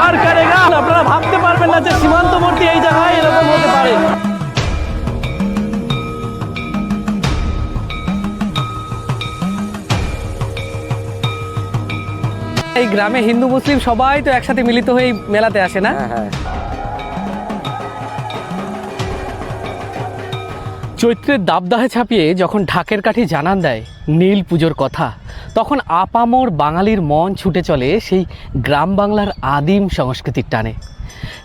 আর করেগা। আপনারা ভাবতে পারবেন না যে সীমান্তবর্তী এই জায়গায় এরকম হতে পারে। এই গ্রামে হিন্দু মুসলিম সবাই তো একসাথে মিলিত হয়ে মেলাতে আসে না? চৈত্রের দাবদাহে ছাপিয়ে যখন ঢাকের কাঠি জানান দেয় নীল পুজোর কথা, তখন আপামর বাঙালির মন ছুটে চলে সেই গ্রাম বাংলার আদিম সংস্কৃতির টানে।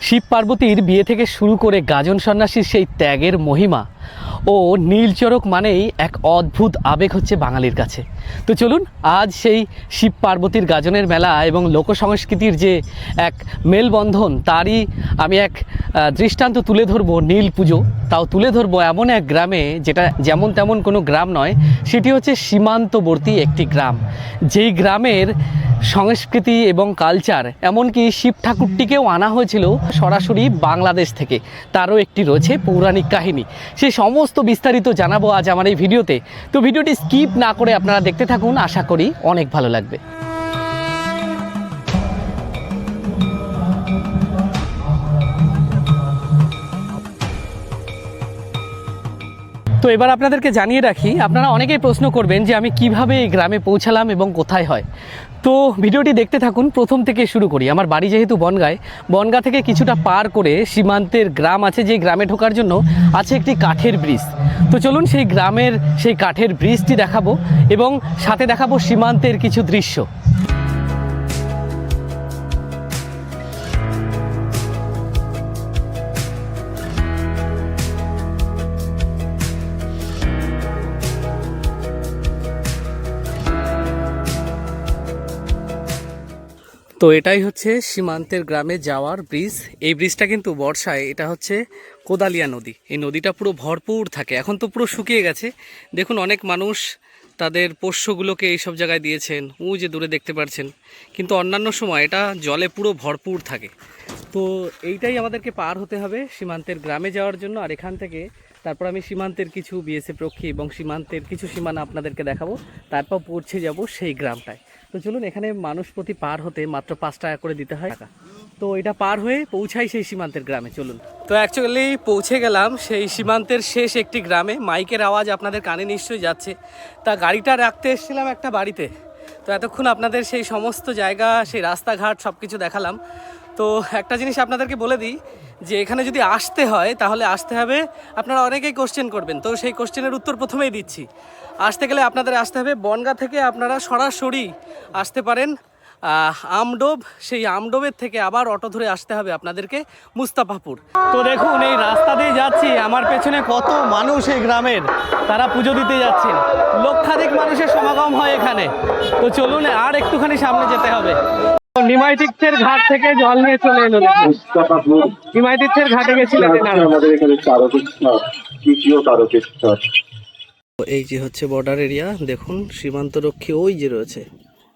শিব পার্বতীর বিয়ে থেকে শুরু করে গাজন সন্ন্যাসীর সেই ত্যাগের মহিমা ও নীল চড়ক মানেই এক অদ্ভুত আবেগ হচ্ছে বাঙালির কাছে। তো চলুন আজ সেই শিব পার্বতীর গাজনের মেলা এবং লোকসংস্কৃতির যে এক মেলবন্ধন, তারই আমি এক দৃষ্টান্ত তুলে ধরবো। নীল পুজো, তাও তুলে ধরবো এমন এক গ্রামে যেটা যেমন তেমন কোনো গ্রাম নয়, সেটি হচ্ছে সীমান্তবর্তী একটি গ্রাম। যেই গ্রামের সংস্কৃতি এবং কালচার, এমনকি শিব ঠাকুরটিকেও আনা হয়েছিল সরাসরি বাংলাদেশ থেকে। তারও একটি রয়েছে পৌরাণিক কাহিনী। সেই সমস্ত বিস্তারিত জানাবো আজ আমার এই ভিডিওতে। তো ভিডিওটি স্কিপ না করে আপনারা দেখতে থাকুন, আশা করি অনেক ভালো লাগবে। তো এবার আপনাদেরকে জানিয়ে রাখি, আপনারা অনেকেই প্রশ্ন করবেন যে আমি কিভাবে এই গ্রামে পৌঁছালাম এবং কোথায় হয়। তো ভিডিওটি দেখতে থাকুন, প্রথম থেকে শুরু করি। আমার বাড়ি যেহেতু বনগাঁয়, বনগাঁ থেকে কিছুটা পার করে সীমান্তের গ্রাম আছে, যে গ্রামে ঢোকার জন্য আছে একটি কাঠের ব্রিজ। তো চলুন সেই গ্রামের সেই কাঠের ব্রিজটি দেখাবো এবং সাথে দেখাবো সীমান্তের কিছু দৃশ্য। তো এটাই হচ্ছে সীমান্তের গ্রামে যাওয়ার ব্রিজ। এই ব্রিজটা কিন্তু বর্ষায়, এটা হচ্ছে কোদালিয়া নদী, এই নদীটা পুরো ভরপুর থাকে। এখন তো পুরো শুকিয়ে গেছে। দেখুন অনেক মানুষ তাদের পোষ্যগুলোকে এইসব জায়গায় দিয়েছেন, ও যে দূরে দেখতে পাচ্ছেন। কিন্তু অন্যান্য সময় এটা জলে পুরো ভরপুর থাকে। তো এইটাই আমাদেরকে পার হতে হবে সীমান্তের গ্রামে যাওয়ার জন্য। আর এখান থেকে তারপর আমি সীমান্তের কিছু বিএসএফ রক্ষী এবং সীমান্তের কিছু সীমানা আপনাদেরকে দেখাবো, তারপর পৌঁছে যাব সেই গ্রামটায়। তো চলুন, এখানে মানুষ প্রতি পার হতে মাত্র 5 টাকা করে দিতে হয়। তো এটা পার হয়ে পৌঁছাই সেই সীমান্তের গ্রামে। চলুন, তো অ্যাকচুয়ালি পৌঁছে গেলাম সেই সীমান্তের শেষ একটি গ্রামে। মাইকের আওয়াজ আপনাদের কানে নিশ্চয়ই যাচ্ছে। তা গাড়িটা রাখতে এসেছিলাম একটা বাড়িতে। তো এতক্ষণ আপনাদের সেই সমস্ত জায়গা, সেই রাস্তাঘাট সব কিছু দেখালাম। তো একটা জিনিস আপনাদেরকে বলে দিই, যে এখানে যদি আসতে হয় তাহলে আসতে হবে, আপনারা অনেকেই কোশ্চেন করবেন, তো সেই কোশ্চেনের উত্তর প্রথমেই দিচ্ছি। আসতে গেলে আপনাদের আসতে হবে বনগাঁ থেকে, আপনারা সরাসরি আসতে পারেন আমডোব। সেই আমডোবের থেকে আবার অটো ধরে আসতে হবে আপনাদেরকে মুস্তাফাপুর। তো দেখুন এই রাস্তা দিয়ে যাচ্ছি, আমার পেছনে কত মানুষ এই গ্রামের, তারা পুজো দিতে যাচ্ছেন। লক্ষাধিক মানুষের সমাগম হয় এখানে। তো চলুন আর একটুখানি সামনে যেতে হবে। নিমাই তীর্থের ঘাট থেকে জল নিয়ে চলে এলো। নিমাই তীর্থের ঘাটে গেছিলেন আমাদের এখানে এই যে হচ্ছে বর্ডার এরিয়া। দেখুন সীমান্তরক্ষী ওই যে রয়েছে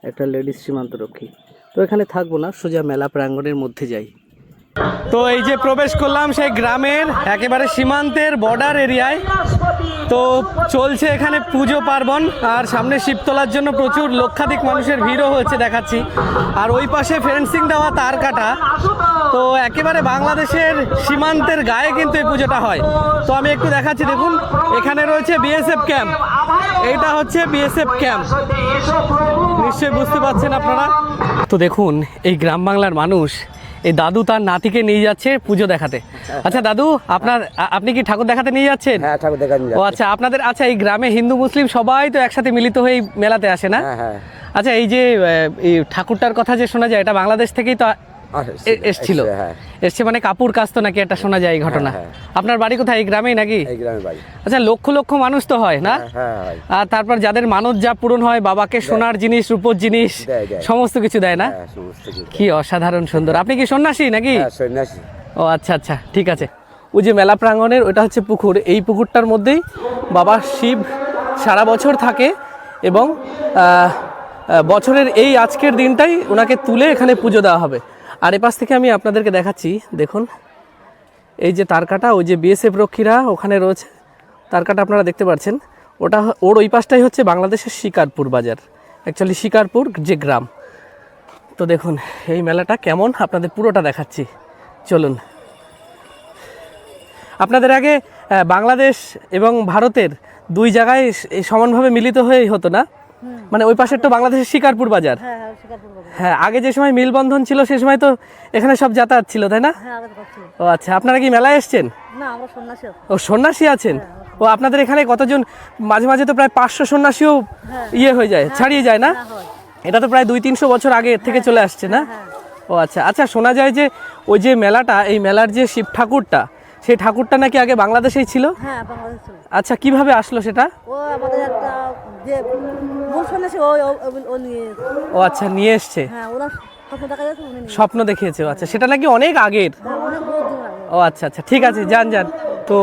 একটা লেডিস সীমান্তরক্ষী। তো এখানে থাকবো না, সোজা মেলা প্রাঙ্গণের মধ্যে যাই। তো এই যে প্রবেশ করলাম সেই গ্রামের একেবারে সীমান্তের বর্ডার এরিয়ায়। তো চলছে এখানে পুজো পার্বণ, আর সামনে শিব তোলার জন্য প্রচুর লক্ষাধিক মানুষের ভিড়ও হচ্ছে দেখাচ্ছি। আর ওই পাশে ফেন্সিং দেওয়া, তার কাটা। তো একেবারে বাংলাদেশের সীমান্তের গায়ে কিন্তু এই পুজোটা হয়। তো আমি একটু দেখাচ্ছি, দেখুন এখানে রয়েছে বিএসএফ ক্যাম্প। এইটা হচ্ছে বিএসএফ ক্যাম্প, নিশ্চয়ই বুঝতে পারছেন আপনারা। তো দেখুন এই গ্রাম বাংলার মানুষ, এই দাদু তার নাতিকে নিয়ে যাচ্ছে পুজো দেখাতে। আচ্ছা দাদু, আপনি কি ঠাকুর দেখাতে নিয়ে যাচ্ছেন? হ্যাঁ, ঠাকুর দেখাতে যাচ্ছি। ও আচ্ছা, আপনাদের আচ্ছা এই গ্রামে হিন্দু মুসলিম সবাই তো একসাথে মিলিত হয়ে মেলাতে আসে না? হ্যাঁ। আচ্ছা, এই যে এই ঠাকুরটার কথা যে শোনা যায়, এটা বাংলাদেশ থেকেই তো এসছিল? এসছে মানে কাপুর কাস্ত নাকি একটা শোনা যায় এই ঘটনা। আপনার বাড়ি কোথায়? এই গ্রামেই নাকি? এই গ্রামের বাড়ি। আচ্ছা, লক্ষ লক্ষ মানুষ তো হয় না? আর তারপর যাদের মানত যা পূরণ হয়, বাবাকে সোনার জিনিস, রূপোর জিনিস, সমস্ত কিছু দেয় না? কি অসাধারণ সুন্দর। আপনি কি সন্ন্যাসী নাকি? সন্ন্যাসী। ও আচ্ছা, ঠিক আছে। ওই যে মেলা প্রাঙ্গণের ওটা হচ্ছে পুকুর, এই পুকুরটার মধ্যেই বাবা শিব সারা বছর থাকে এবং বছরের এই আজকের দিনটাই ওনাকে তুলে এখানে পুজো দেওয়া হবে। আর এপাশ থেকে আমি আপনাদেরকে দেখাচ্ছি, দেখুন এই যে তারকাটা, ওই যে বিএসএফ রক্ষীরা ওখানে রয়েছে, তারকাটা আপনারা দেখতে পাচ্ছেন। ওর ওই পাশটাই হচ্ছে বাংলাদেশের শিকারপুর বাজার, অ্যাকচুয়ালি শিকারপুর যে গ্রাম। তো দেখুন এই মেলাটা কেমন আপনাদের পুরোটা দেখাচ্ছি, চলুন। আপনাদের আগে বাংলাদেশ এবং ভারতের দুই জায়গায় সমানভাবে মিলিত হয়েই হতো না, মানে ওই পাশের তো বাংলাদেশের শিকারপুর বাজার। হ্যাঁ, আগে যে সময় মিলবন্ধন ছিল সে সময় তো এখানে সব যাতায়াত ছিল, তাই না? ও আচ্ছা, আপনারা কি মেলায় এসছেন? ও সন্ন্যাসী আছেন। ও আপনাদের এখানে কতজন? মাঝে মাঝে তো প্রায় 500 সন্ন্যাসীও ইয়ে হয়ে যায়, ছাড়িয়ে যায় না? এটা তো প্রায় 200-300 বছর আগে থেকে চলে আসছে না? ও আচ্ছা আচ্ছা, শোনা যায় যে ওই যে মেলাটা, এই মেলার যে শিব ঠাকুরটা, সেই ঠাকুরটা নাকি আগে বাংলাদেশেই ছিল। হ্যাঁ, বাংলাদেশে ছিল। আচ্ছা, কিভাবে আসলো সেটা? ও আমাদের একটা যে মূল সন্ন্যাসী ও নিয়ে। ও আচ্ছা, নিয়ে এসছে। হ্যাঁ, ওরা স্বপ্ন দেখা যাচ্ছে, উনি নিয়ে। স্বপ্ন দেখিয়েছে। আচ্ছা, সেটা নাকি অনেক আগের। হ্যাঁ, অনেক বহুত দিন আগে। ও আচ্ছা আচ্ছা, ঠিক আছে, যান যান। তো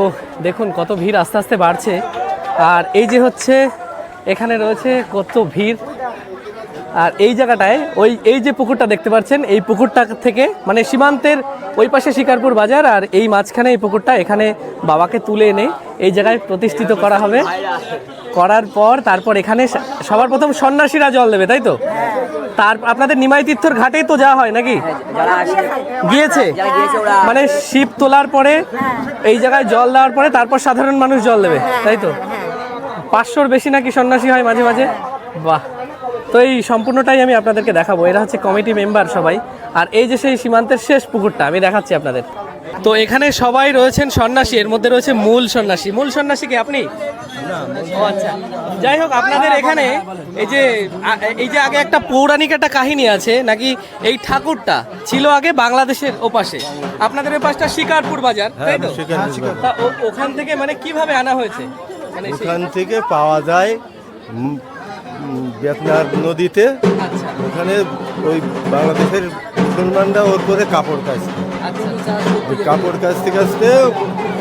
দেখুন কত ভিড় আস্তে আস্তে বাড়ছে। আর এই যে হচ্ছে এখানে রয়েছে কত ভিড়। আর এই জায়গাটায় এই যে পুকুরটা দেখতে পাচ্ছেন, এই পুকুরটা থেকে মানে সীমান্তের ওই পাশে শিকারপুর বাজার, আর এই মাঝখানে এই পুকুরটা, এখানে বাবাকে তুলে এনে এই জায়গায় প্রতিষ্ঠিত করা হবে। করার পর তারপর এখানে সবার প্রথম সন্ন্যাসীরা জল দেবে, তাই তো? তার আপনাদের নিমাই তীর্থর ঘাটেই তো যাওয়া হয় নাকি? গিয়েছে, মানে শিব তোলার পরে এই জায়গায় জল দেওয়ার পরে তারপর সাধারণ মানুষ জল দেবে, তাই তো? 500-র বেশি নাকি সন্ন্যাসী হয় মাঝে মাঝে। বাহ, তো এই সম্পূর্ণটাই আমি আপনাদেরকে দেখাবো। এরা হচ্ছে কমিটি মেম্বার সবাই। আর এই যে সেই সীমান্তের শেষ পুকুরটা আমি দেখাচ্ছি আপনাদের। তো এখানে সবাই রয়েছেন সন্ন্যাসী, এর মধ্যে রয়েছে মূল সন্ন্যাসী। মূল সন্ন্যাসী কি আপনি? ও আচ্ছা, যাই হোক, আপনাদের এখানে এই যে আগে একটা পৌরাণিক একটা কাহিনী আছে নাকি, এই ঠাকুরটা ছিল আগে বাংলাদেশের ওপাশে, আপনাদের ওই পাশটা শিকারপুর বাজার, তাই তো? তা ওখান থেকে মানে কিভাবে আনা হয়েছে? মানে ওখান থেকে পাওয়া যায় বেতনার নদীতে। আচ্ছা ওখানে ওই বাংলাদেশের মুসলমানরা ওর করে কাপড় কাচছে। আচ্ছা, ওই কাপড় কাচতে কাচতে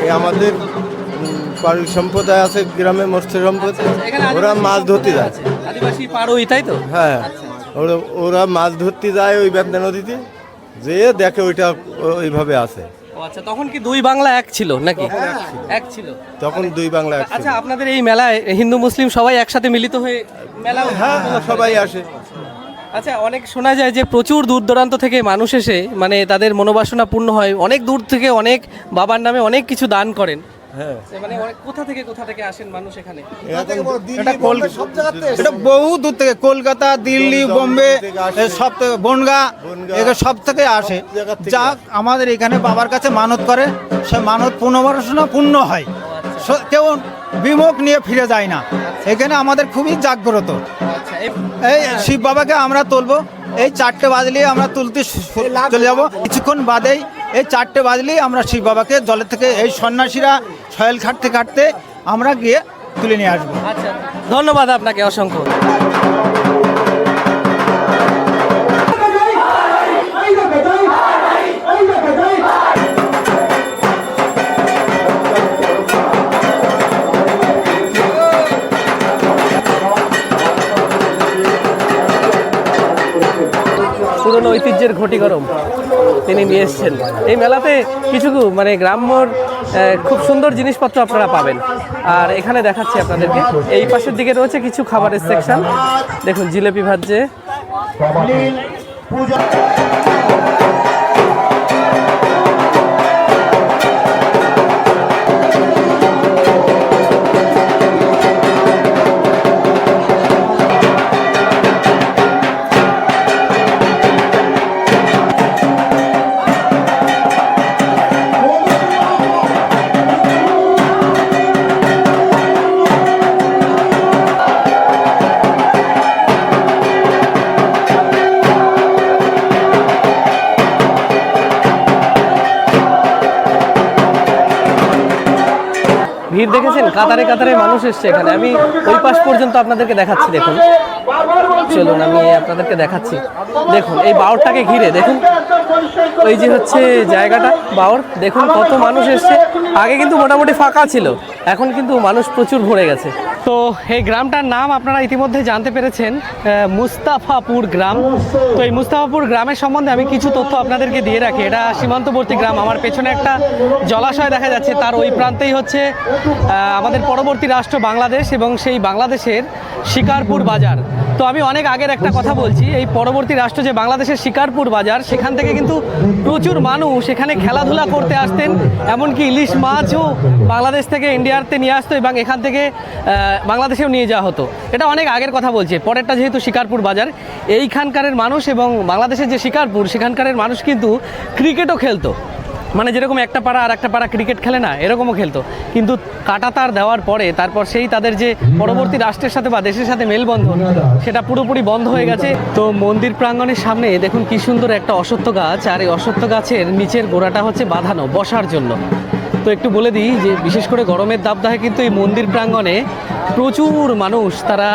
এই আমাদের পাড়ি সম্প্রদায় আছে গ্রামে, মৎস্য সম্প্রদায়, ওরা মাছ ধরতে যায়। আদিবাসী পাড়ুই, তাই তো? হ্যাঁ, ওরা মাছ ধরতে যায় ওই বেতনা নদীতে, যেয়ে দেখে ওইটা ওইভাবে আছে। ও আচ্ছা, তখন কি দুই বাংলা এক ছিল নাকি? এক ছিল তখন দুই বাংলা এক ছিল। আচ্ছা, আপনাদের এই মেলায় হিন্দু মুসলিম সবাই একসাথে মিলিত হয়ে মেলা? হ্যাঁ, সবাই আসে। আচ্ছা, অনেক শোনা যায় যে প্রচুর দূর দূরান্ত থেকে মানুষ এসে মানে তাদের মনোবাসনা পূর্ণ হয়, অনেক দূর থেকে অনেক বাবার নামে অনেক কিছু দান করেন। হ্যাঁ, মানে কোথা থেকে আসেন মানুষ এখানে? এটা বহু দূর থেকে, কলকাতা, দিল্লি, বোম্বে, সব থেকে বনগা, এগুলো সব থেকে আসে। যা আমাদের এখানে বাবার কাছে মানত করে, সে মানত পুনর্বাসনা পূর্ণ হয়। কেউ বিমুখ নিয়ে ফিরে যায় না। এখানে আমাদের খুবই জাগ্রত। এই শিব বাবাকে আমরা তুলবো, এই 4টে বাজলেই আমরা তুলতে চলে যাব। কিছুক্ষণ বাদেই এই 4টে বাজলেই আমরা শিব বাবাকে জলের থেকে, এই সন্ন্যাসীরা সয়েল খাটতে খাটতে আমরা গিয়ে তুলে নিয়ে আসবো। আচ্ছা, ধন্যবাদ আপনাকে অসংখ্য। পুরনো ঐতিহ্যের ঘটি গরম তিনি নিয়ে এসছেন। এই মেলাতে কিছু মানে গ্রাম্যর খুব সুন্দর জিনিসপত্র আপনারা পাবেন। আর এখানে দেখাচ্ছি আপনাদেরকে, এই পাশের দিকে রয়েছে কিছু খাবারের সেকশন। দেখুন, জিলেপি ভাজছে। ভিড় দেখেছেন, কাতারে কাতারে মানুষ এসছে এখানে। আমি ওই পাশ পর্যন্ত আপনাদেরকে দেখাচ্ছি, দেখুন, চলুন আমি আপনাদেরকে দেখাচ্ছি। দেখুন এই বাওরটাকে ঘিরে দেখুন, ওই যে হচ্ছে জায়গাটা বাওর, দেখুন কত মানুষ এসছে। আগে কিন্তু মোটামুটি ফাঁকা ছিল, এখন কিন্তু মানুষ প্রচুর ভরে গেছে। তো এই গ্রামটার নাম আপনারা ইতিমধ্যে জানতে পেরেছেন, মুস্তাফাপুর গ্রাম। তো এই মুস্তাফাপুর গ্রামের সম্বন্ধে আমি কিছু তথ্য আপনাদেরকে দিয়ে রাখি। এটা সীমান্তবর্তী গ্রাম। আমার পেছনে একটা জলাশয় দেখা যাচ্ছে, তার ওই প্রান্তেই হচ্ছে আমাদের পরবর্তী রাষ্ট্র বাংলাদেশ, এবং সেই বাংলাদেশের শিকারপুর বাজার। তো আমি অনেক আগের একটা কথা বলছি, এই পরবর্তী রাষ্ট্র যে বাংলাদেশের শিকারপুর বাজার, সেখান থেকে কিন্তু প্রচুর মানুষ এখানে খেলাধুলা করতে আসতেন, এমনকি ইলিশ মাছও বাংলাদেশ থেকে ইন্ডিয়াতে নিয়ে আসতো এবং এখান থেকে বাংলাদেশেও নিয়ে যাওয়া হতো। এটা অনেক আগের কথা বলছে। পরেরটা যেহেতু শিকারপুর বাজার, এইখানকারের মানুষ এবং বাংলাদেশের যে শিকারপুর সেখানকারের মানুষ কিন্তু ক্রিকেটও খেলতো। মানে যেরকম একটা পাড়া আর একটা পাড়া ক্রিকেট খেলে না, এরকমও খেলতো। কিন্তু কাঁটাতার দেওয়ার পরে তারপর সেই তাদের যে পরবর্তী রাষ্ট্রের সাথে বা দেশের সাথে মেলবন্ধন, সেটা পুরোপুরি বন্ধ হয়ে গেছে। তো মন্দির প্রাঙ্গণের সামনে দেখুন কি সুন্দর একটা অশ্বত্থ গাছ, আর এই অশ্বত্থ গাছের নিচের গোড়াটা হচ্ছে বাঁধানো বসার জন্য। তো একটু বলে দিই যে বিশেষ করে গরমের দাবদাহে কিন্তু এই মন্দির প্রাঙ্গণে প্রচুর মানুষ তারা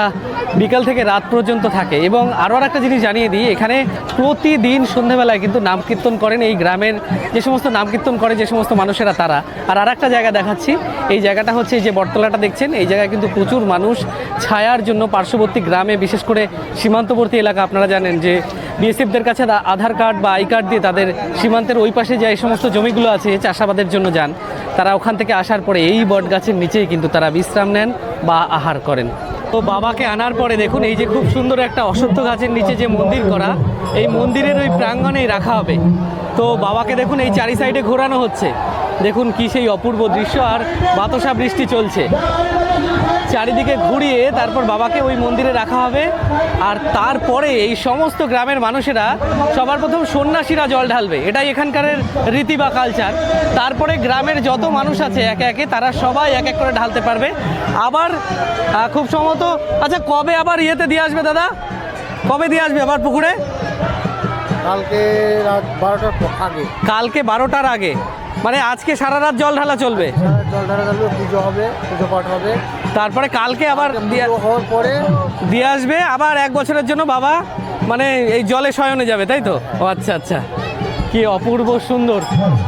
বিকাল থেকে রাত পর্যন্ত থাকে। এবং আরও একটা জিনিস জানিয়ে দিই, এখানে প্রতিদিন সন্ধ্যেবেলায় কিন্তু নাম কীর্তন করেন এই গ্রামের যে সমস্ত নাম কীর্তন করে যে সমস্ত মানুষেরা তারা। আর একটা জায়গা দেখাচ্ছি, এই জায়গাটা হচ্ছে এই যে বটতলাটা দেখছেন, এই জায়গায় কিন্তু প্রচুর মানুষ ছায়ার জন্য পার্শ্ববর্তী গ্রামে, বিশেষ করে সীমান্তবর্তী এলাকা, আপনারা জানেন যে বিএসএফদের কাছে আধার কার্ড বা আই কার্ড দিয়ে তাদের সীমান্তের ওই পাশে যে এই সমস্ত জমিগুলো আছে চাষাবাদের জন্য যান, তারা ওখান থেকে আসার পরে এই বট গাছের নিচেই কিন্তু তারা বিশ্রাম নেন বা আহার করেন। তো বাবাকে আনার পরে দেখুন এই যে খুব সুন্দর একটা অশ্বত্থ গাছের নিচে যে মন্দির করা, এই মন্দিরের ওই প্রাঙ্গণেই রাখা হবে। তো বাবাকে দেখুন এই চারি সাইডে ঘোরানো হচ্ছে, দেখুন কি সেই অপূর্ব দৃশ্য। আর বাতাসা বৃষ্টি চলছে, চারিদিকে ঘুরিয়ে তারপর বাবাকে ওই মন্দিরে রাখা হবে। আর তারপরে এই সমস্ত গ্রামের মানুষেরা সবার প্রথম সন্ন্যাসীরা জল ঢালবে, এটাই এখানকার রীতি বা কালচার। তারপরে গ্রামের যত মানুষ আছে একে একে তারা সবাই এক এক করে ঢালতে পারবে। আবার খুব সম্ভবত, আচ্ছা কবে আবার ইয়েতে দিয়ে আসবে দাদা, কবে দিয়ে আসবে আবার পুকুরে? কালকে রাত 12টার আগে। কালকে 12টার আগে, মানে আজকে সারা রাত জল ঢালা চলবে? জল ঢালা যাবে, পুজো হবে, পুজো পাঠ হবে, তারপরে কালকে আবার হওয়ার পরে দিয়ে আসবে। আবার 1 বছরের জন্য বাবা মানে এই জলে শয়নে যাবে, তাই তো? ও আচ্ছা আচ্ছা, কি অপূর্ব সুন্দর।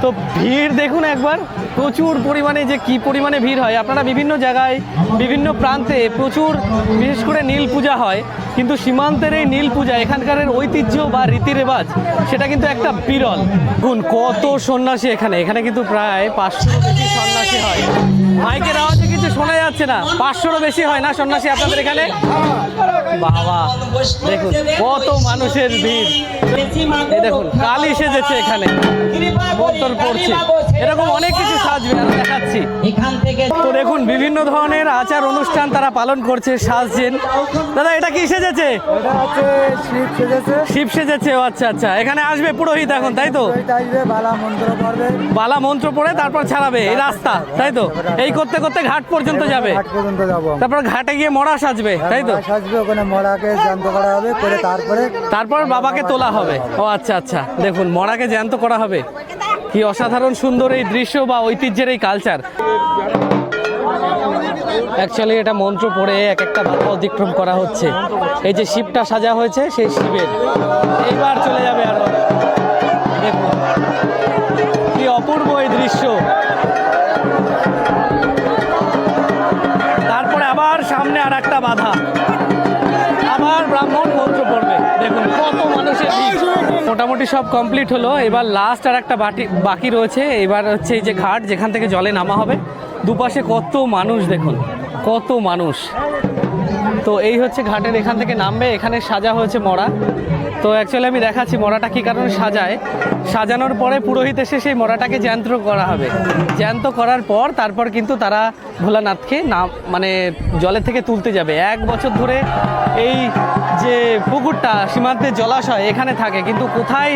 তো ভিড় দেখুন একবার, প্রচুর পরিমাণে যে কি পরিমাণে ভিড় হয়। আপনারা বিভিন্ন জায়গায় বিভিন্ন প্রান্তে প্রচুর, বিশেষ করে নীল পূজা হয়, কিন্তু সীমান্তের এই নীল পূজা এখানকার ঐতিহ্য বা রীতি রেওয়াজ, সেটা কিন্তু একটা বিরল গুণ। কত সন্ন্যাসী এখানে, এখানে কিন্তু প্রায় 500 বেশি সন্ন্যাসী হয়। মাইকের আওয়াজে কিছু শোনা যাচ্ছে না, 500 বেশি হয় না সন্ন্যাসী আপনাদের এখানে? বাবা দেখুন কত মানুষের ভিড়। এই দেখুন কালী সেজেছে এখানে, মন্তর পড়ছে, এরকম অনেক কিছু সাজবে, আমি দেখাচ্ছি। তো দেখুন বিভিন্ন ধরনের আচার অনুষ্ঠান তারা পালন করছে, সাজছেন। দাদা এটা কি সেজেছে? এটা হচ্ছে শিব সেজেছে। শিব সেজেছে, ও আচ্ছা আচ্ছা। এখানে আসবে পুরোহিত এখন, তাই তো? আসবে, বালা মন্ত্র পড়বে, বালা মন্ত্র পড়ে তারপর ছাড়াবে এই রাস্তা, তাই তো? এই করতে করতে ঘাট পর্যন্ত যাবে, ঘাট পর্যন্ত যাবো। তারপর ঘাটে গিয়ে মরা সাজবে, তাই তো? সাজবে, ওখানে মরাকে জ্যান্ত করা হবে, করে তারপর বাবাকে তোলা হবে। ও আচ্ছা আচ্ছা, দেখুন মরাকে জ্যান্ত করা হবে। কি অসাধারণ সুন্দর এই দৃশ্য বা ঐতিহ্যের এই কালচার। অ্যাকচুয়ালি এটা মন্ত্র পড়ে এক একটা বাধা অতিক্রম করা হচ্ছে। এই যে শিবটা সাজা হয়েছে সেই শিবের এইবার চলে যাবে। আরো দেখুন কি অপূর্ব এই দৃশ্য। তারপরে আবার সামনে আর একটা বাধা, আবার ব্রাহ্মণ মন্ত্র পড়বে। দেখুন কত মানুষের ভিড়। মোটামুটি সব কমপ্লিট হলো, এবার লাস্ট আর একটা বাকি রয়েছে। এবার হচ্ছে এই যে ঘাট, যেখান থেকে জলে নামা হবে। দুপাশে কত মানুষ, দেখুন কত মানুষ। তো এই হচ্ছে ঘাটের, এখান থেকে নামবে। এখানে সাজা হয়েছে মরা। তো অ্যাকচুয়ালি আমি দেখাচ্ছি মরাটা কী কারণে সাজায়। সাজানোর পরে পুরোহিত এসে সেই মরাটাকে জ্যান্ত করা হবে। জ্যান্ত করার পর তারপর কিন্তু তারা ভোলানাথকে মানে জলের থেকে তুলতে যাবে। 1 বছর ধরে এই যে পুকুরটা, সীমান্তের জলাশয়, এখানে থাকে, কিন্তু কোথায়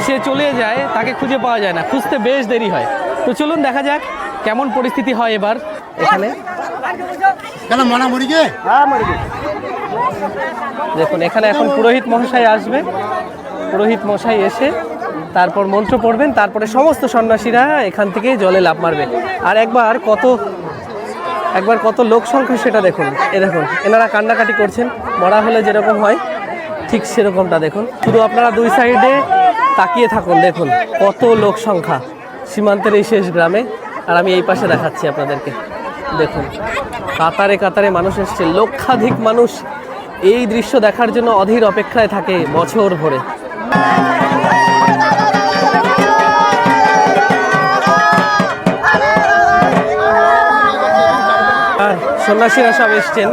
সে চলে যায় তাকে খুঁজে পাওয়া যায় না, খুঁজতে বেশ দেরি হয়। তো চলুন দেখা যাক কেমন পরিস্থিতি হয় এবার এখানে। দেখুন এখানে এখন পুরোহিত মহাশয় আসবে। পুরোহিত মশাই এসে তারপর মন্ত্র পড়বেন, তারপরে সমস্ত সন্ন্যাসীরা এখান থেকে জলে লাফ মারবে। আর একবার কত লোক সংখ্যা সেটা দেখুন। দেখুন এনারা কান্নাকাটি করছেন, মরা হলে যেরকম হয় ঠিক সেরকমটা দেখুন। শুধু আপনারা 2 সাইডে তাকিয়ে থাকুন, দেখুন কত লোক সংখ্যা সীমান্তের এই শেষ গ্রামে। আর আমি এই পাশে দেখাচ্ছি আপনাদেরকে, দেখুন কাতারে কাতারে মানুষ এসছে, লক্ষাধিক মানুষ এই দৃশ্য দেখার জন্য অধীর অপেক্ষায় থাকে বছর ভরে। সন্ন্যাসীরা সব এসছেন।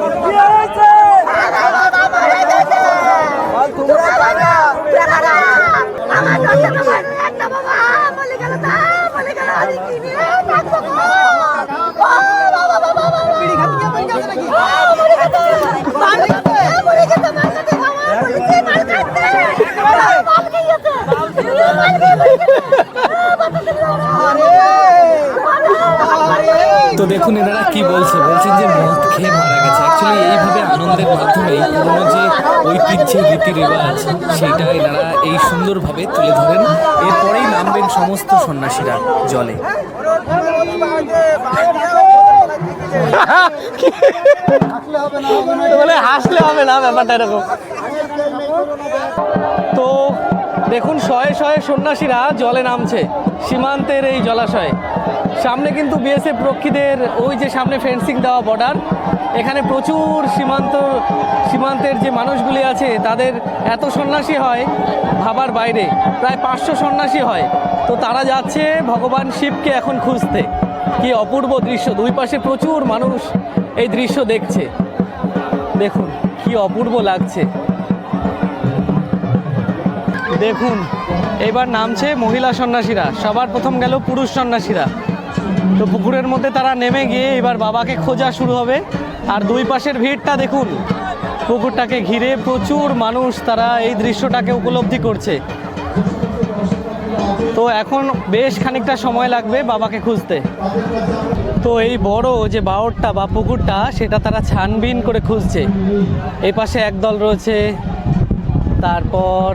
তো দেখুন এনারা কি বলছেন যে মদ খেয়ে মারা গেছে। অ্যাকচুয়ালি এইভাবে আনন্দের মাধ্যমেই পুরোনো যে ঐতিহ্যের রীতি রেওয়াজ সেইটা এনারা এই সুন্দরভাবে তুলে ধরেন। এরপরেই নামবেন সমস্ত সন্ন্যাসীরা জলে। বলে হাসলে হবে না, ব্যাপারটা এরকম। তো দেখুন শয়ে শয়ে সন্ন্যাসীরা জলে নামছে সীমান্তের এই জলাশয়ে। সামনে কিন্তু বিএসএফ রক্ষীদের ওই যে সামনে ফেন্সিং দেওয়া বর্ডার, এখানে প্রচুর সীমান্তের যে মানুষগুলি আছে তাদের এত সন্ন্যাসী হয় ভাবার বাইরে, প্রায় 500 সন্ন্যাসী হয়। তো তারা যাচ্ছে ভগবান শিবকে এখন খুঁজতে। কি অপূর্ব দৃশ্য, দুই পাশে প্রচুর মানুষ এই দৃশ্য দেখছে। দেখুন কি অপূর্ব লাগছে। দেখুন এবার নামছে মহিলা সন্ন্যাসীরা, সবার প্রথম গেল পুরুষ সন্ন্যাসীরা। তো পুকুরের মধ্যে তারা নেমে গিয়ে এবার বাবাকে খোঁজা শুরু হবে। আর দুই পাশের ভিড়টা দেখুন, পুকুরটাকে ঘিরে প্রচুর মানুষ, তারা এই দৃশ্যটাকে উপলব্ধি করছে। তো এখন বেশ খানিকটা সময় লাগবে বাবাকে খুঁজতে। তো এই বড় যে বাওরটা বা পুকুরটা সেটা তারা ছানবিন করে খুঁজছে। এই পাশে এক দল রয়েছে, তারপর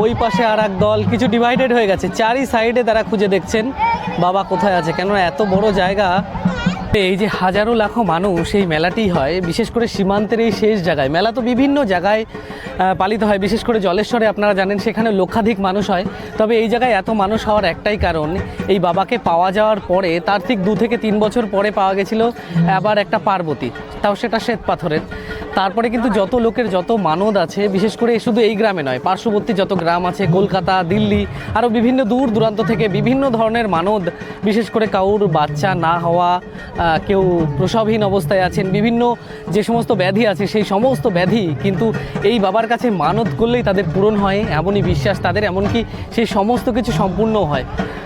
ওই পাশে আর এক দল, কিছু ডিভাইডেড হয়ে গেছে। চারি সাইডে তারা খুঁজে দেখছেন বাবা কোথায় আছে, কেননা এত বড় জায়গা। এই যে হাজারো লাখো মানুষ এই মেলাটি হয় বিশেষ করে সীমান্তের এই শেষ জায়গায়। মেলা তো বিভিন্ন জায়গায় পালিত হয়, বিশেষ করে জলেশ্বরে আপনারা জানেন সেখানে লক্ষাধিক মানুষ হয়। তবে এই জায়গায় এত মানুষ হওয়ার একটাই কারণ, এই বাবাকে পাওয়া যাওয়ার পরে তার ঠিক 2 থেকে 3 বছর পরে পাওয়া গেছিল আবার একটা পার্বতী, তাও সেটা শ্বেত পাথরের। তারপরে কিন্তু যত লোকের যত মানদ আছে, বিশেষ করে শুধু এই গ্রামে নয়, পার্শ্ববর্তী যত গ্রাম আছে, কলকাতা, দিল্লি, আরও বিভিন্ন দূর দূরান্ত থেকে বিভিন্ন ধরনের মানদ, বিশেষ করে কাউর বাচ্চা না হওয়া, কেউ প্রসবহীন অবস্থায় আছেন, বিভিন্ন যে সমস্ত ব্যাধি আছে সেই সমস্ত ব্যাধি কিন্তু এই বাবার কাছে মানত করলেই তাদের পূরণ হয়, এমনই বিশ্বাস তাদের, এমনকি সেই সমস্ত কিছু সম্পূর্ণ হয়।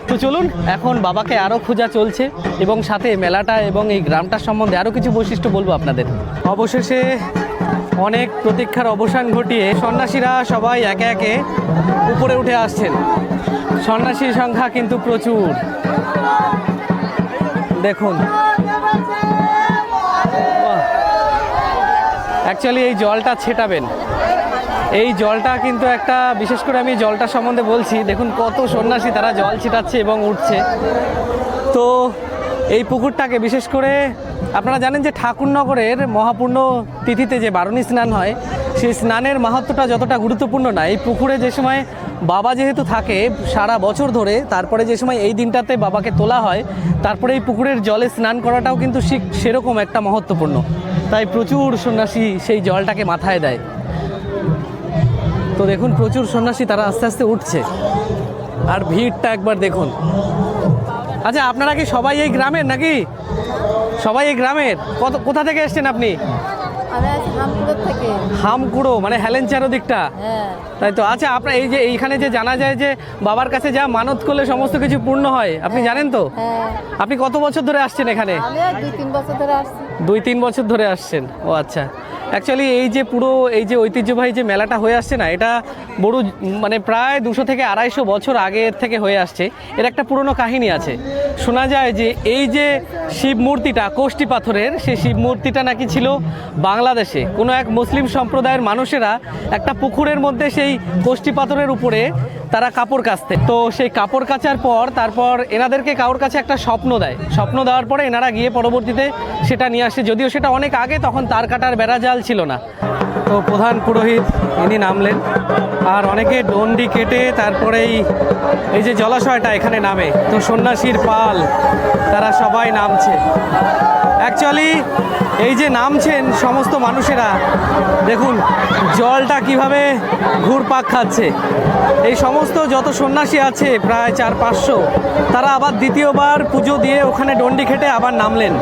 তো চলুন এখন বাবাকে আরও খোঁজা চলছে এবং সাথে মেলাটা এবং এই গ্রামটার সম্বন্ধে আরও কিছু বৈশিষ্ট্য বলবো আপনাদের। অবশেষে অনেক প্রতীক্ষার অবসান ঘটিয়ে সন্ন্যাসীরা সবাই একে একে উপরে উঠে আসছেন। সন্ন্যাসীর সংখ্যা কিন্তু প্রচুর, দেখুন। অ্যাকচুয়ালি এই জলটা ছেটাবেন, এই জলটা কিন্তু একটা, বিশেষ করে আমি জলটা সম্বন্ধে বলছি, দেখুন কত সন্ন্যাসী তারা জল ছিটাচ্ছে এবং উঠছে। তো এই পুকুরটাকে বিশেষ করে আপনারা জানেন যে ঠাকুরনগরের মহাপূর্ণ তিথিতে যে বারুণী স্নান হয়, সেই স্নানের মাহাত্ম্যটা যতটা গুরুত্বপূর্ণ না, এই পুকুরে যে সময় বাবা যেহেতু থাকে সারা বছর ধরে, তারপরে যে সময় এই দিনটাতে বাবাকে তোলা হয়, তারপরে এই পুকুরের জলে স্নান করাটাও কিন্তু সেরকম একটা মহত্বপূর্ণ। তাই প্রচুর সন্ন্যাসী সেই জলটাকে মাথায় দেয়। তো দেখুন প্রচুর সন্ন্যাসী তারা আস্তে আস্তে উঠছে, আর ভিড়টা একবার দেখুন। আচ্ছা আপনারা কি সবাই এই গ্রামের নাকি? সবাই এই গ্রামের? কোথা থেকে এসছেন আপনি? হামকুড়ো মানে হেলেঞ্চারো দিকটা, তাই তো। আচ্ছা আপনার এই যে এইখানে যে জানা যায় যে বাবার কাছে যা মানত করলে সমস্ত কিছু পূর্ণ হয়, আপনি জানেন তো? আপনি কত বছর ধরে আসছেন এখানে? 2-3 বছর ধরে আসছি। 2-3 বছর ধরে আসছেন, ও আচ্ছা। অ্যাকচুয়ালি এই যে পুরো এই যে ঐতিহ্যবাহী যে মেলাটা হয়ে আসছে না, এটা বড় মানে প্রায় 200 থেকে 250 বছর আগের থেকে হয়ে আসছে। এর একটা পুরনো কাহিনী আছে। শোনা যায় যে এই যে শিব মূর্তিটা কোষ্ঠী পাথরের, সেই শিব মূর্তিটা নাকি ছিল বাংলাদেশে কোনো এক মুসলিম সম্প্রদায়ের মানুষেরা একটা পুকুরের মধ্যে সেই কোষ্ঠী পাথরের উপরে তারা কাপড় কাচতে। তো সেই কাপড় কাচার পর তারপর এনাদেরকে কারোর কাছে একটা স্বপ্ন দেয়, স্বপ্ন দেওয়ার পরে এনারা গিয়ে পরবর্তীতে সেটা নিয়ে আসে, যদিও সেটা অনেক আগে, তখন তার কাটার বেড়াজাল ছিল না। তো প্রধান পুরোহিত ইনি নামলেন, আর অনেকে ডন্ডি কেটে তারপরেই এই যে জলাশয়টা এখানে নামে। তো সন্ন্যাসীর পাল তারা সবাই নামছে। অ্যাকচুয়ালি এই যে নামছেন সমস্ত মানুষেরা, দেখুন জলটা কিভাবে ঘুরপাক খাচ্ছে। এই সমস্ত যত সন্ন্যাসী আছে প্রায় 400-500, তারা আবার দ্বিতীয়বার পুজো দিয়ে ওখানে ডন্ডি খেটে আবার নামলেন।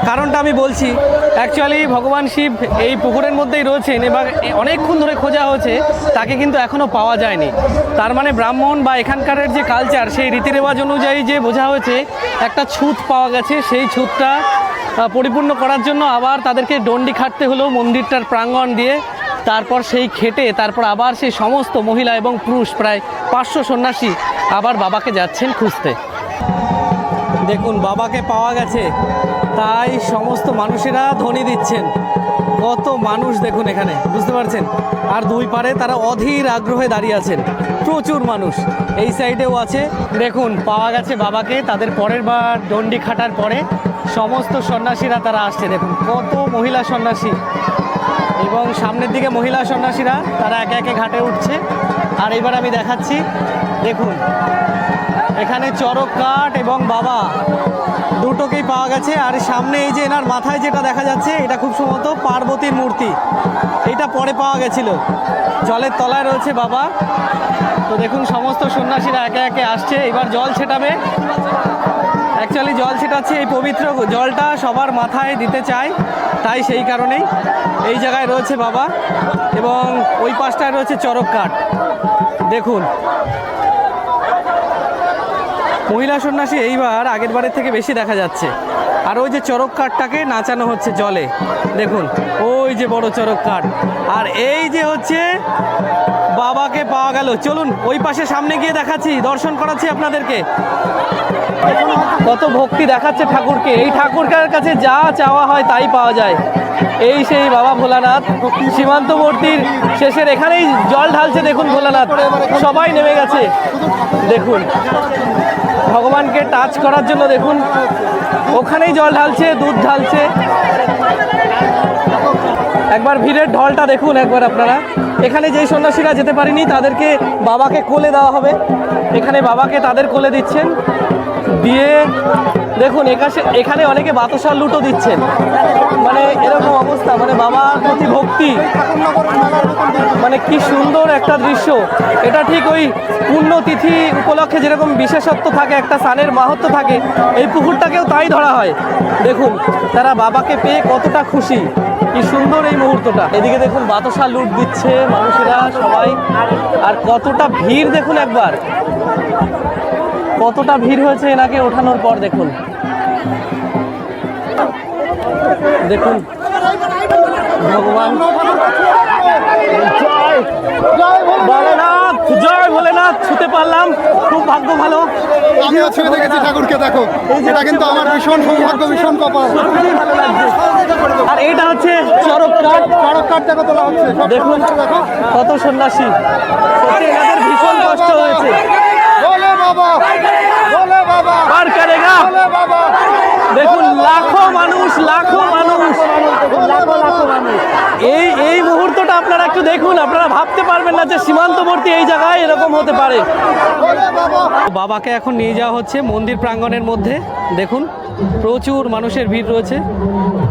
কারণটা আমি বলছি। অ্যাকচুয়ালি ভগবান শিব এই পুকুরের মধ্যেই রয়েছেন এবং অনেকক্ষণ ধরে খোঁজা হয়েছে, তাকে কিন্তু এখনও পাওয়া যায়নি। তার মানে ব্রাহ্মণ বা এখানকারের যে কালচার, সেই রীতি রেওয়াজ অনুযায়ী যে বোঝা হয়েছে একটা ছুত পাওয়া গেছে, সেই ছুতটা পরিপূর্ণ করার জন্য আবার তাদেরকে ডন্ডি খাটতে হলো মন্দিরটার প্রাঙ্গণ দিয়ে। তারপর সেই খেটে তারপর আবার সেই সমস্ত মহিলা এবং পুরুষ প্রায় 500 সন্ন্যাসী আবার বাবাকে যাচ্ছেন খুঁজতে। দেখুন বাবাকে পাওয়া গেছে, তাই সমস্ত মানুষেরা ধ্বনি দিচ্ছেন। কত মানুষ দেখুন এখানে, বুঝতে পারছেন? আর দুই পারে তারা অধীর আগ্রহে দাঁড়িয়ে আছেন, প্রচুর মানুষ। এই সাইডেও আছে। দেখুন পাওয়া গেছে বাবাকে, তাদের পরের বার ডন্ডি খাটার পরে সমস্ত সন্ন্যাসীরা তারা আসছে। দেখুন কত মহিলা সন্ন্যাসী এবং সামনের দিকে মহিলা সন্ন্যাসীরা তারা একে একে ঘাটে উঠছে। আর এবার আমি দেখাচ্ছি, দেখুন এখানে চরক কাঠ এবং বাবা দুটোকেই পাওয়া গেছে। আর সামনে এই যে এনার মাথায় যেটা দেখা যাচ্ছে, এটা খুব সম্ভবত পার্বতীর মূর্তি, এটা পরে পাওয়া গেছিল। জলের তলায় রয়েছে বাবা। তো দেখুন সমস্ত সন্ন্যাসীরা একে একে আসছে, এবার জল ছেটাবে। অ্যাকচুয়ালি জল ছেটাচ্ছে, এই পবিত্র জলটা সবার মাথায় দিতে চায়, তাই সেই কারণেই এই জায়গায় রয়েছে বাবা এবং ওই পাশটায় রয়েছে চরক কাঠ। দেখুন মহিলা সন্ন্যাসী এইবার আগের বারের থেকে বেশি দেখা যাচ্ছে। আর ওই যে চরক কাঠটাকে নাচানো হচ্ছে জলে, দেখুন ওই যে বড় চরক কাঠ। আর এই যে হচ্ছে বাবাকে পাওয়া গেল। চলুন ওই পাশে সামনে গিয়ে দেখাচ্ছি, দর্শন করাচ্ছি আপনাদেরকে। কত ভক্তি দেখাচ্ছে ঠাকুরকে। এই ঠাকুরকার কাছে যা চাওয়া হয় তাই পাওয়া যায়। এই সেই বাবা ভোলানাথ সীমান্তবর্তীর শেষের এখানেই জল ঢালছে। দেখুন ভোলানাথ সবাই নেমে গেছে। দেখুন ভগবানকে টাচ করার জন্য দেখুন ওখানেই জল ঢালছে, দুধ ঢালছে। একবার ভিড়ের ঢলটা দেখুন একবার আপনারা। এখানে যেই সন্ন্যাসীরা যেতে পারেনি তাদেরকে বাবাকে কোলে দেওয়া হবে। এখানে বাবাকে তাদের কোলে দিচ্ছেন, দিয়ে দেখুন এখানে অনেকে বাতাসা লুটো দিচ্ছেন। মানে এরকম অবস্থা, মানে বাবার প্রতি ভক্তি, মানে কি সুন্দর একটা দৃশ্য। এটা ঠিক ওই পুণ্যতিথি উপলক্ষে যেরকম বিশেষত্ব থাকে, একটা স্নানের মাহাত্ম্য থাকে, এই পুকুরটাকেও তাই ধরা হয়। দেখুন তারা বাবাকে পেয়ে কতটা খুশি, কি সুন্দর এই মুহূর্তটা। এদিকে দেখুন বাতাসা লুট দিচ্ছে মানুষেরা সবাই। আর কতটা ভিড় দেখুন একবার, কতটা ভিড় হয়েছে এনাকে ওঠানোর পর। দেখুন দেখুন ভগবান ভোলেনাথ, জয় ভোলেনাথ। ছুতে পারলাম, খুব ভাগ্য ভালো। আমিও ছুঁয়ে দেখেছি ঠাকুরকে, দেখো এটা কিন্তু আমার ভীষণ সৌভাগ্য, ভীষণ কপাল। আর এটা হচ্ছে চরক কাঠ। চরক কাঠ দেখো তোলা হচ্ছে, দেখুন কত সন্ন্যাসী, সত্যি এনাদের ভীষণ কষ্ট হয়েছে। বলে বাবা, বলে বাবা, পার করেগা। বাবা। দেখুন লাখো মানুষ, লাখো মানুষ, লাখো লাখো মানুষ। এই মুহূর্তটা আপনারা একটু দেখুন, আপনারা ভাবতে পারবেন না যে সীমান্তবর্তী এই জায়গায় এরকম হতে পারে। বাবাকে এখন নিয়ে যাওয়া হচ্ছে মন্দির প্রাঙ্গণের মধ্যে। দেখুন প্রচুর মানুষের ভিড় রয়েছে।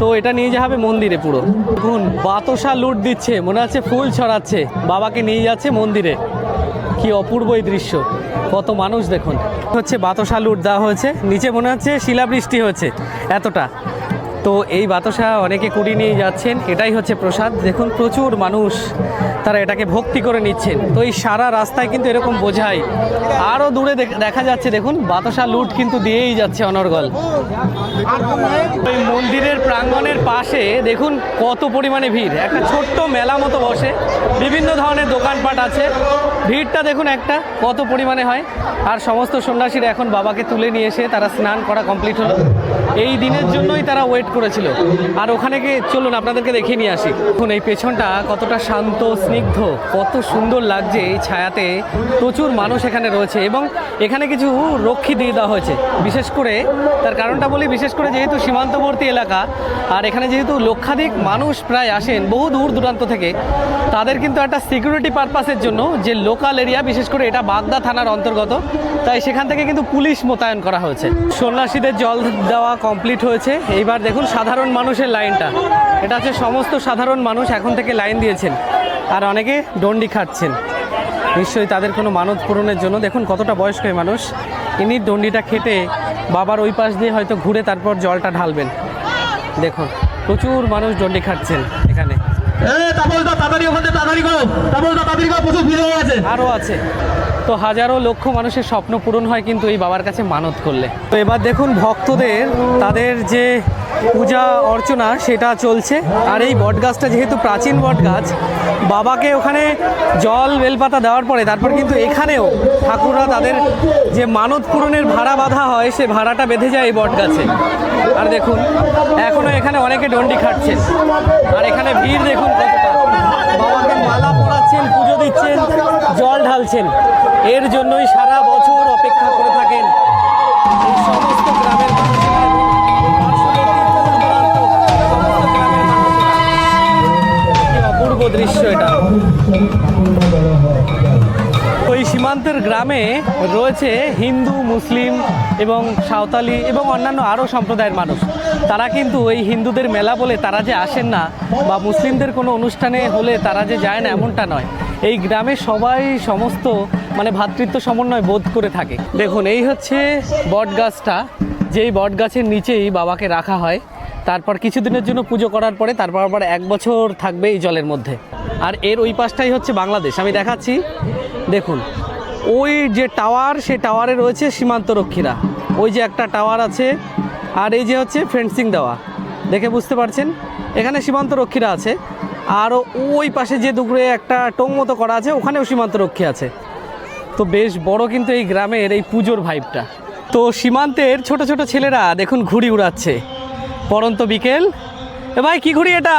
তো এটা নিয়ে যাওয়া হবে মন্দিরে পুরো। দেখুন বাতাসা লুট দিচ্ছে, মনে হচ্ছে ফুল ছড়াচ্ছে, বাবাকে নিয়ে যাচ্ছে মন্দিরে। কি অপূর্ব এই দৃশ্য, কত মানুষ দেখুন। হচ্ছে বাতাসা লুট দেওয়া হয়েছে, নিচে মনে হচ্ছে শিলাবৃষ্টি হয়েছে এতটা। তো এই বাতাসা অনেকে কুড়িয়ে নিয়ে যাচ্ছেন, এটাই হচ্ছে প্রসাদ। দেখুন প্রচুর মানুষ তারা এটাকে ভক্তি করে নিচ্ছেন। তো এই সারা রাস্তায় কিন্তু এরকম বোঝাই। আরও দূরে দেখা যাচ্ছে দেখুন বাতাসা লুট কিন্তু দিয়েই যাচ্ছে অনর্গল। ওই মন্দিরের প্রাঙ্গণের পাশে দেখুন কত পরিমাণে ভিড়। একটা ছোট্ট মেলা মতো বসে, বিভিন্ন ধরনের দোকানপাট আছে। ভিড়টা দেখুন একটা কত পরিমাণে হয়। আর সমস্ত সন্ন্যাসীরা এখন বাবাকে তুলে নিয়ে এসে তারা স্নান করা কমপ্লিট হলো। এই দিনের জন্যই তারা ওয়েট করেছিল। আর ওখানে গিয়ে চলুন আপনাদেরকে দেখিয়ে নিয়ে আসি। দেখুন এই পেছনটা কতটা শান্ত স্নিগ্ধ, কত সুন্দর লাগছে এই ছায়াতে। প্রচুর মানুষ এখানে রয়েছে এবং এখানে কিছু রক্ষী দিয়ে দেওয়া হয়েছে। বিশেষ করে তার কারণটা বলি, বিশেষ করে যেহেতু সীমান্তবর্তী এলাকা আর এখানে যেহেতু লক্ষাধিক মানুষ প্রায় আসেন বহু দূর দূরান্ত থেকে, তাদের কিন্তু একটা সিকিউরিটি পারপাসের জন্য যে লোকাল এরিয়া, বিশেষ করে এটা বাগদা থানার অন্তর্গত, তাই সেখান থেকে কিন্তু পুলিশ মোতায়েন করা হয়েছে। সন্ন্যাসীদের জল দেওয়া কমপ্লিট হয়েছে। এইবার দেখুন সাধারণ মানুষের লাইনটা, এটা হচ্ছে সমস্ত সাধারণ মানুষ এখন থেকে লাইন দিয়েছেন। আর অনেকে ডন্ডি খাটছেন, নিশ্চয়ই তাদের কোনো মানত পূরণের জন্য। দেখুন কতটা বয়স্ক মানুষ, ইনি ডন্ডিটা খেটে বাবার ওই পাশ দিয়ে হয়তো ঘুরে তারপর জলটা ঢালবেন। দেখুন প্রচুর মানুষ ডন্ডি খাটছেন এখানে। আরও আছে। তো হাজারো লক্ষ মানুষের স্বপ্ন পূরণ হয় কিন্তু এই বাবার কাছে মানত করলে। তো এবার দেখুন ভক্তদের তাদের যে পূজা অর্চনা সেটা চলছে। আর এই বটগাছটা যেহেতু প্রাচীন বটগাছ, বাবাকে ওখানে জল বেলপাতা দেওয়ার পরে তারপর কিন্তু এখানেও ঠাকুররা তাদের যে মানত পূরণের ভাড়া বাঁধা হয় সে ভাড়াটা বেঁধে যায় এই বটগাছে। আর দেখুন এখনও এখানে অনেকে ডন্ডি খাটছেন। আর এখানে ভিড় দেখুন কতটা, বাবাকে মালা পরাচ্ছেন, পুজো দিচ্ছেন, জল ঢালছেন। এর জন্যই সারা বছর অপেক্ষা করে থাকেন এই সমস্ত গ্রামের মানুষেরা এবং পার্শ্ববর্তী দূর-দূরান্ত সমস্ত গ্রামের মানুষেরা। কি অপূর্ব দৃশ্য এটা। ওই সীমান্তের গ্রামে রয়েছে হিন্দু, মুসলিম এবং সাঁওতালি এবং অন্যান্য আরও সম্প্রদায়ের মানুষ। তারা কিন্তু এই হিন্দুদের মেলা বলে তারা যে আসেন না বা মুসলিমদের কোনো অনুষ্ঠানে হলে তারা যে যায় না এমনটা নয়। এই গ্রামে সবাই সমস্ত মানে ভ্রাতৃত্ব সমন্বয় বোধ করে থাকে। দেখুন এই হচ্ছে বট গাছটা, যেই বট গাছের নিচেই বাবাকে রাখা হয়। তারপর কিছুদিনের জন্য পুজো করার পরে তারপর আবার 1 বছর থাকবে এই জলের মধ্যে। আর এর ওই পাশটাই হচ্ছে বাংলাদেশ। আমি দেখাচ্ছি, দেখুন ওই যে টাওয়ার, সেই টাওয়ারে রয়েছে সীমান্তরক্ষীরা। ওই যে একটা টাওয়ার আছে, আর এই যে হচ্ছে ফেন্সিং দেওয়া, দেখে বুঝতে পারছেন এখানে সীমান্তরক্ষীরা আছে। আর ওই পাশে যে দুপুরে একটা টোং মতো করা আছে ওখানেও সীমান্তরক্ষী আছে। তো বেশ বড় কিন্তু এই গ্রামের এই পুজোর ভাইবটা। তো সীমান্তের ছোট ছোট ছেলেরা দেখুন ঘুড়ি উড়াচ্ছে। পরন্ত বিকেল। এ ভাই কি ঘুড়ি এটা?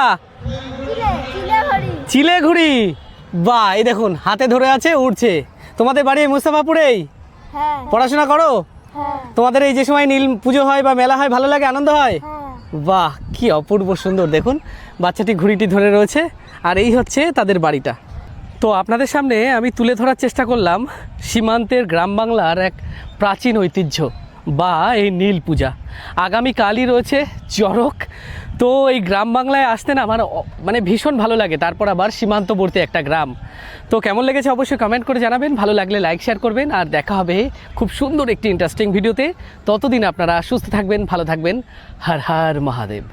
চিলে ঘুড়ি। বাহ, এই দেখুন হাতে ধরে আছে, উড়ছে। তোমাদের বাড়ি মুস্তাফাপুরেই? হ্যাঁ। পড়াশোনা করো? হ্যাঁ। তোমাদের এই যে সময় নীল পুজো হয় বা মেলা হয় ভালো লাগে, আনন্দ হয়? হ্যাঁ। বাহ, কি অপূর্ব সুন্দর। দেখুন বাচ্চাটি ঘুড়িটি ধরে রয়েছে, আর এই হচ্ছে তাদের বাড়িটা। তো আপনাদের সামনে আমি তুলে ধরার চেষ্টা করলাম সীমান্তের গ্রাম বাংলার এক প্রাচীন ঐতিহ্য বা এই নীল পূজা। আগামীকালই রয়েছে চড়ক। তো এই গ্রাম বাংলায় আসতে না আমার মানে ভীষণ ভালো লাগে। তারপর আবার সীমান্তবর্তী একটা গ্রাম। তো কেমন লেগেছে অবশ্যই কমেন্ট করে জানাবেন। ভালো লাগলে লাইক শেয়ার করবেন। আর দেখা হবে খুব সুন্দর একটি ইন্টারেস্টিং ভিডিওতে। ততদিন আপনারা সুস্থ থাকবেন, ভালো থাকবেন। হর হর মহাদেব।